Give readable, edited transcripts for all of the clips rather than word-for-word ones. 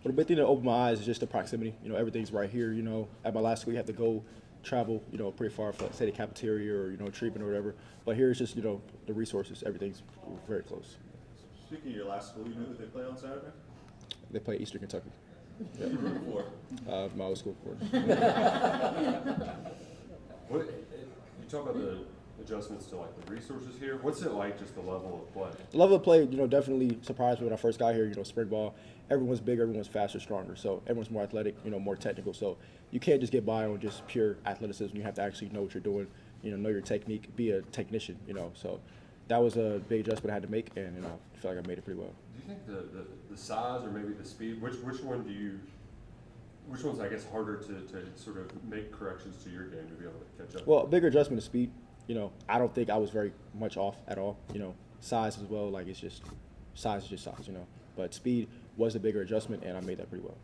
But the big thing that opened my eyes is just the proximity. Everything's right here. At my last school, you have to go travel, pretty far for, say, the cafeteria or, treatment or whatever. But here it's just, the resources. Everything's very close. Speaking of your last school, you know who they play on Saturday? They play Eastern Kentucky. Who you rooting for? My old school, of course. What, you talk about the adjustments to like the resources here. What's it like, just the level of play? The level of play, definitely surprised me when I first got here. Spring ball, everyone's bigger, everyone's faster, stronger. So everyone's more athletic, more technical. So you can't just get by on just pure athleticism. You have to actually know what you're doing, know your technique, be a technician, So that was a big adjustment I had to make, and I feel like I made it pretty well. Do you think the size or maybe the speed, which one's, I guess, harder to sort of make corrections to your game to be able to catch up? Well, a bigger adjustment is speed. I don't think I was very much off at all. Size as well, like size is just size, But speed was a bigger adjustment, and I made that pretty well.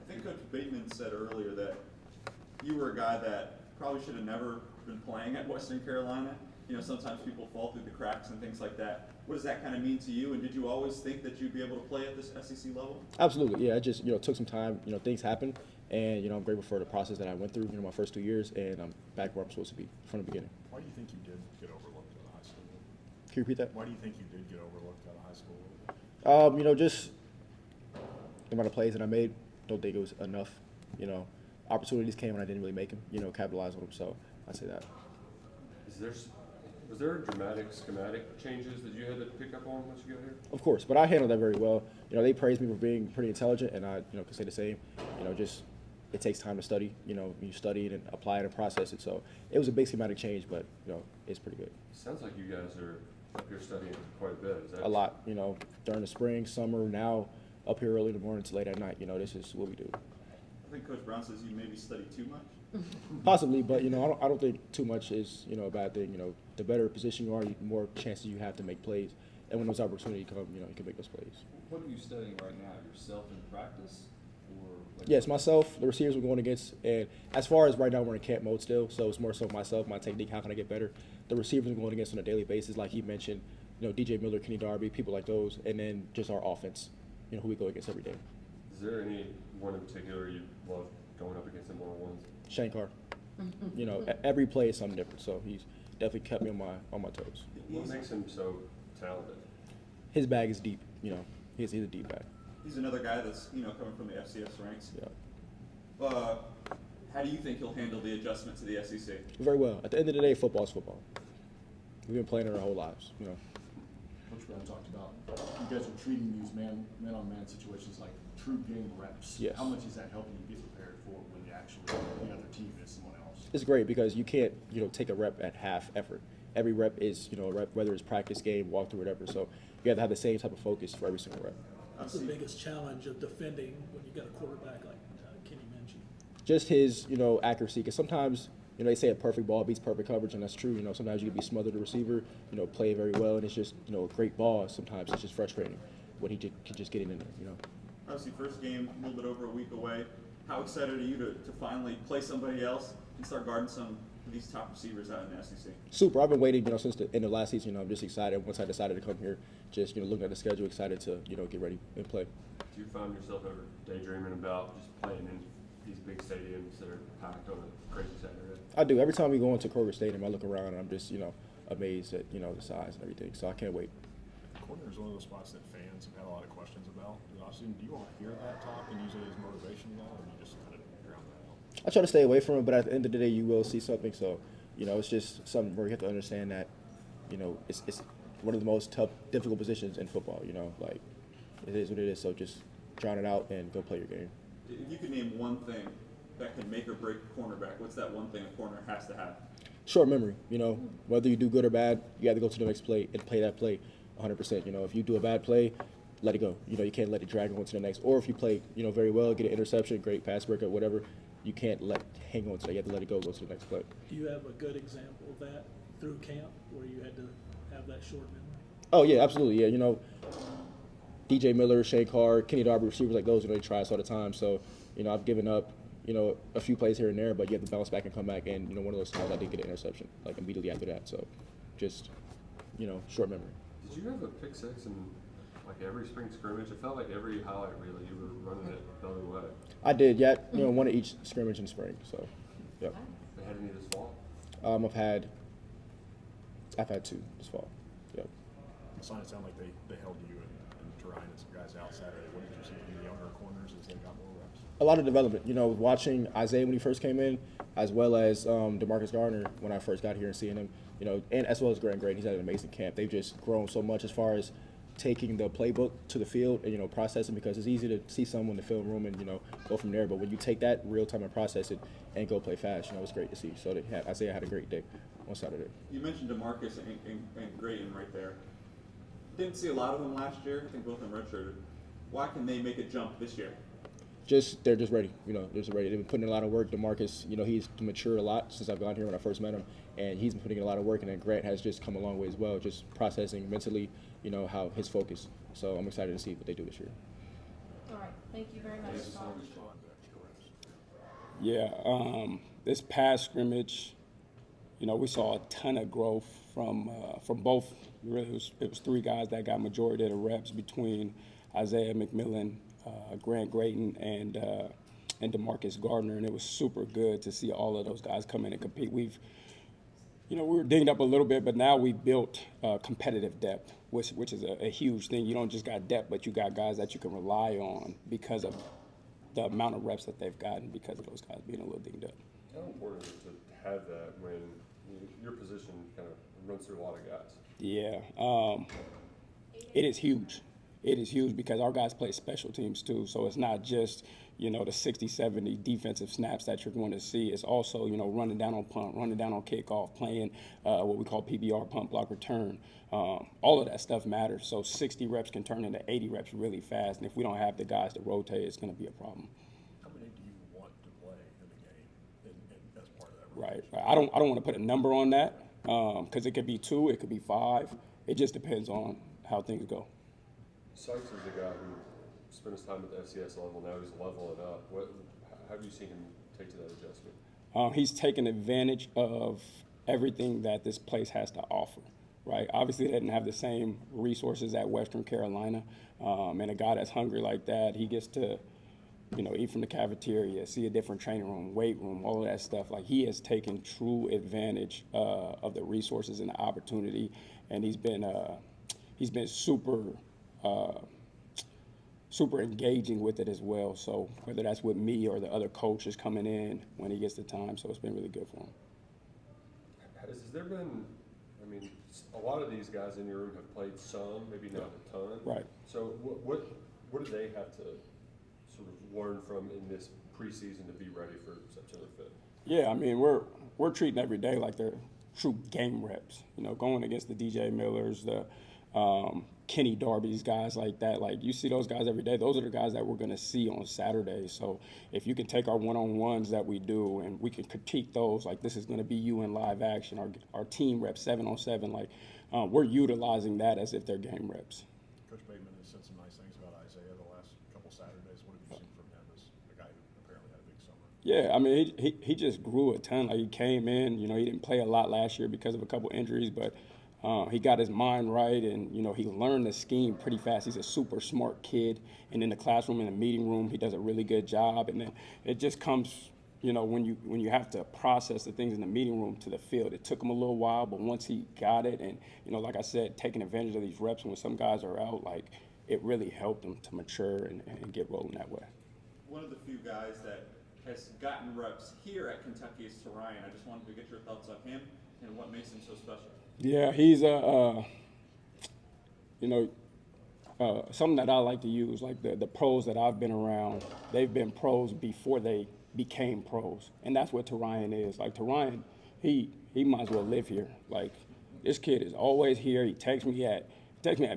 I think Coach Bateman said earlier that you were a guy that probably should have never been playing at Western Carolina. Sometimes people fall through the cracks and things like that. What does that kind of mean to you? And did you always think that you'd be able to play at this SEC level? Absolutely, yeah. It just took some time. Things happen, and I'm grateful for the process that I went through. My first 2 years, and I'm back where I'm supposed to be from the beginning. Why do you think you did get overlooked out of high school? Can you repeat that? Why do you think you did get overlooked out of high school? Just the amount of plays that I made. Don't think it was enough. Opportunities came and I didn't really make them. Capitalize on them. So I say that. Was there dramatic schematic changes that you had to pick up on once you got here? Of course, but I handled that very well. They praised me for being pretty intelligent, and I, can say the same. Just it takes time to study. You study it and apply it and process it. So it was a big schematic change, but it's pretty good. Sounds like you guys are up here studying quite a bit. Is that a lot? During the spring, summer, now up here early in the morning to late at night. This is what we do. I think Coach Brown says you maybe study too much. Possibly, but I don't think too much is a bad thing. The better position you are, the more chances you have to make plays, and when those opportunities come, you can make those plays. What are you studying right now? Yourself in practice, or like yes, myself, the receivers we're going against, and as far as right now, we're in camp mode still, so it's more so myself, my technique, how can I get better. The receivers we're going against on a daily basis, like he mentioned, DJ Miller, Kenny Darby, people like those, and then just our offense, who we go against every day. Is there any one in particular you love going up against in one-on-ones? Shankar. Every play is something different, so he's definitely kept me on my toes. What makes him so talented? His bag is deep. He's a deep bag. He's another guy that's coming from the FCS ranks. Yeah. How do you think he'll handle the adjustment to the SEC? Very well. At the end of the day, football is football. We've been playing it our whole lives. Coach Brown talked about you guys are treating these man-on-man situations like true game reps. Yes. How much is that helping you get prepared for when you actually the other team is someone else? It's great because you can't take a rep at half effort. Every rep is a rep, whether it's practice, game, walkthrough, whatever. So you have to have the same type of focus for every single rep. What's the biggest challenge of defending when you got a quarterback like Kenny mentioned? Just his accuracy, because sometimes they say a perfect ball beats perfect coverage, and that's true. Sometimes you can be smothered the receiver, play very well, and it's just a great ball. Sometimes it's just frustrating when he can just get it in there. Obviously, first game, a little bit over a week away. How excited are you to finally play somebody else and start guarding some of these top receivers out in the SEC? Super. I've been waiting, since the end of last season. I'm just excited. Once I decided to come here, just looking at the schedule, excited to get ready and play. Do you find yourself ever daydreaming about just playing in these big stadiums that are packed on a crazy Saturday? I do. Every time we go into Kroger Stadium, I look around and I'm just amazed at the size and everything. So I can't wait. Corner is one of those spots that fans have had a lot of questions about. Do you all hear that talk and use it as motivation at all, or do you just kind of drown that out? I try to stay away from it, but at the end of the day, you will see something. So, it's just something where you have to understand that, it's one of the most tough, difficult positions in football. Like it is what it is. So just drown it out and go play your game. If you could name one thing that can make or break a cornerback, what's that one thing a corner has to have? Short memory. Whether you do good or bad, you have to go to the next play and play that play 100%. If you do a bad play, let it go. You can't let it drag on to the next. Or if you play, very well, get an interception, great pass breakup, whatever, you can't hang on to that. You have to let it go to the next play. Do you have a good example of that through camp where you had to have that short memory? Oh, yeah, absolutely. Yeah, DJ Miller, Shankar, Kenny Darby, receivers like those, they try us all the time. So, I've given up, a few plays here and there, but you have to bounce back and come back. And, one of those times I did get an interception, like immediately after that. So, just, short memory. Did you have a pick six in like every spring scrimmage? It felt like every highlight reel you were running it the other way. I did, yeah, one of each scrimmage in spring. So, yep. They had any this fall? I've had 2 this fall. Yep. Hasaan, it sounded like they held you and Terine and some guys out Saturday. What did you see from the younger corners as they got more reps? A lot of development. Watching Isaiah when he first came in, as well as DeMarcus Garner when I first got here and seeing him, and as well as Grant Grade. He's had an amazing camp. They've just grown so much as far as taking the playbook to the field and, processing, because it's easy to see someone in the film room and, go from there. But when you take that real time and process it and go play fast, it's great to see. So Isaiah had a great day on Saturday. You mentioned DeMarcus and Grayton right there. Didn't see a lot of them last year. I think both of them redshirted. Why can they make a jump this year? They're just ready. They're just ready. They've been putting in a lot of work. DeMarcus, he's matured a lot since I've gone here when I first met him, and he's been putting in a lot of work. And then Grant has just come a long way as well, just processing mentally, how his focus. So I'm excited to see what they do this year. All right, thank you very much, Tom. Yeah, this past scrimmage, we saw a ton of growth from both. Really, it was 3 guys that got majority of the reps between Isaiah McMillan, Grant Grayton, and DeMarcus Gardner, and it was super good to see all of those guys come in and compete. We were dinged up a little bit, but now we built competitive depth, which is a huge thing. You don't just got depth, but you got guys that you can rely on because of the amount of reps that they've gotten because of those guys being a little dinged up. How important is it to have that when your position kind of runs through a lot of guys? Yeah, it is huge. It is huge because our guys play special teams too. So it's not just, the 60, 70 defensive snaps that you're going to see. It's also, running down on punt, running down on kickoff, playing what we call PBR, punt block return. All of that stuff matters. So 60 reps can turn into 80 reps really fast. And if we don't have the guys to rotate, it's going to be a problem. How many do you want to play in the game and as part of that? Right. I don't want to put a number on that because it could be 2, it could be 5. It just depends on how things go. Sykes is a guy who spent his time at the FCS level. Now he's leveling up. How have you seen him take to that adjustment? He's taken advantage of everything that this place has to offer, right? Obviously, they didn't have the same resources at Western Carolina, and a guy that's hungry like that, he gets to, eat from the cafeteria, see a different training room, weight room, all of that stuff. Like, he has taken true advantage of the resources and the opportunity, and he's been super engaging with it as well. So whether that's with me or the other coaches coming in when he gets the time, so it's been really good for him. Has there been, a lot of these guys in your room have played some, maybe not a ton. Right. So what do they have to sort of learn from in this preseason to be ready for September 5th? Yeah, we're treating every day like they're true game reps. Going against the DJ Millers, the Kenny Darby's, guys like that. Like, you see those guys every day. Those are the guys that we're going to see on Saturday. So if you can take our one-on-ones that we do and we can critique those, like, this is going to be you in live action, our team reps 7-on-7, like, we're utilizing that as if they're game reps. Coach Bateman has said some nice things about Isaiah the last couple Saturdays. What have you seen from him as a guy who apparently had a big summer? Yeah, he just grew a ton. Like, he came in, he didn't play a lot last year because of a couple injuries, but he got his mind right, and he learned the scheme pretty fast. He's a super smart kid, and in the classroom, in the meeting room, he does a really good job. And then it just comes, when you have to process the things in the meeting room to the field. It took him a little while, but once he got it, and like I said, taking advantage of these reps when some guys are out, like, it really helped him to mature and get rolling that way. One of the few guys that has gotten reps here at Kentucky is Ryan. I just wanted to get your thoughts on him and what makes him so special. Yeah, he's something that I like to use, like the pros that I've been around, they've been pros before they became pros. And that's what Ryan is. Like, Ryan, he might as well live here. Like, this kid is always here. He texts me at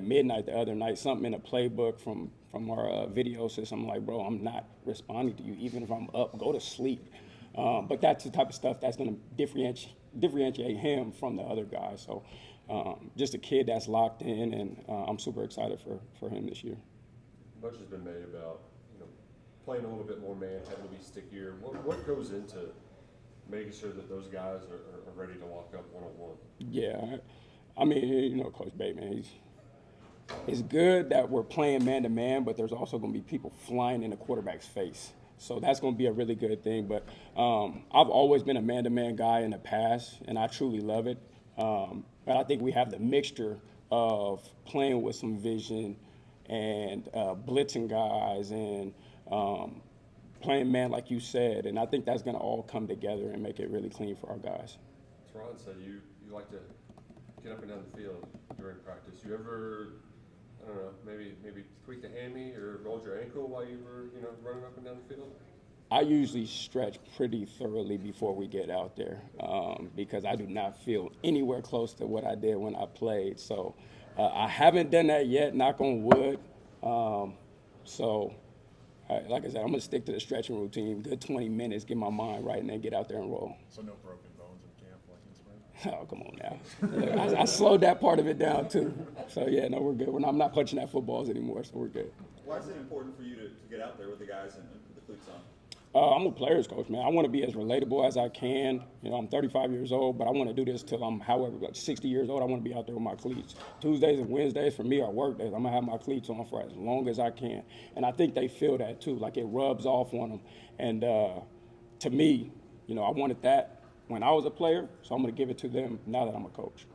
midnight the other night, something in the playbook from our video system. I'm like, bro, I'm not responding to you, even if I'm up, go to sleep. But that's the type of stuff that's going to differentiate him from the other guys. So just a kid that's locked in, and I'm super excited for him this year. Much has been made about playing a little bit more man, having to be stickier. What goes into making sure that those guys are ready to lock up one-on-one? Yeah, Coach Bateman, it's good that we're playing man-to-man, but there's also going to be people flying in the quarterback's face. So that's going to be a really good thing. But I've always been a man-to-man guy in the past, and I truly love it. But I think we have the mixture of playing with some vision and blitzing guys and playing man like you said. And I think that's going to all come together and make it really clean for our guys. Ron said you like to get up and down the field during practice. You ever, I don't know, maybe tweak the hammy or rolled your ankle while you were, running up and down the field? I usually stretch pretty thoroughly before we get out there because I do not feel anywhere close to what I did when I played. So I haven't done that yet, knock on wood. Like I said, I'm going to stick to the stretching routine, good 20 minutes, get my mind right, and then get out there and roll. So no broken bones in camp like in spring? Oh, come on now. Look, I slowed that part of it down, too. So, yeah, no, we're good. I'm not punching at footballs anymore, so we're good. Why is it important for you to get out there with the guys and put the cleats on? I'm a player's coach, man. I want to be as relatable as I can. I'm 35 years old, but I want to do this till I'm, 60 years old. I want to be out there with my cleats. Tuesdays and Wednesdays for me are work days. I'm going to have my cleats on for as long as I can. And I think they feel that, too. Like, it rubs off on them. And to me, I wanted that when I was a player, so I'm going to give it to them now that I'm a coach.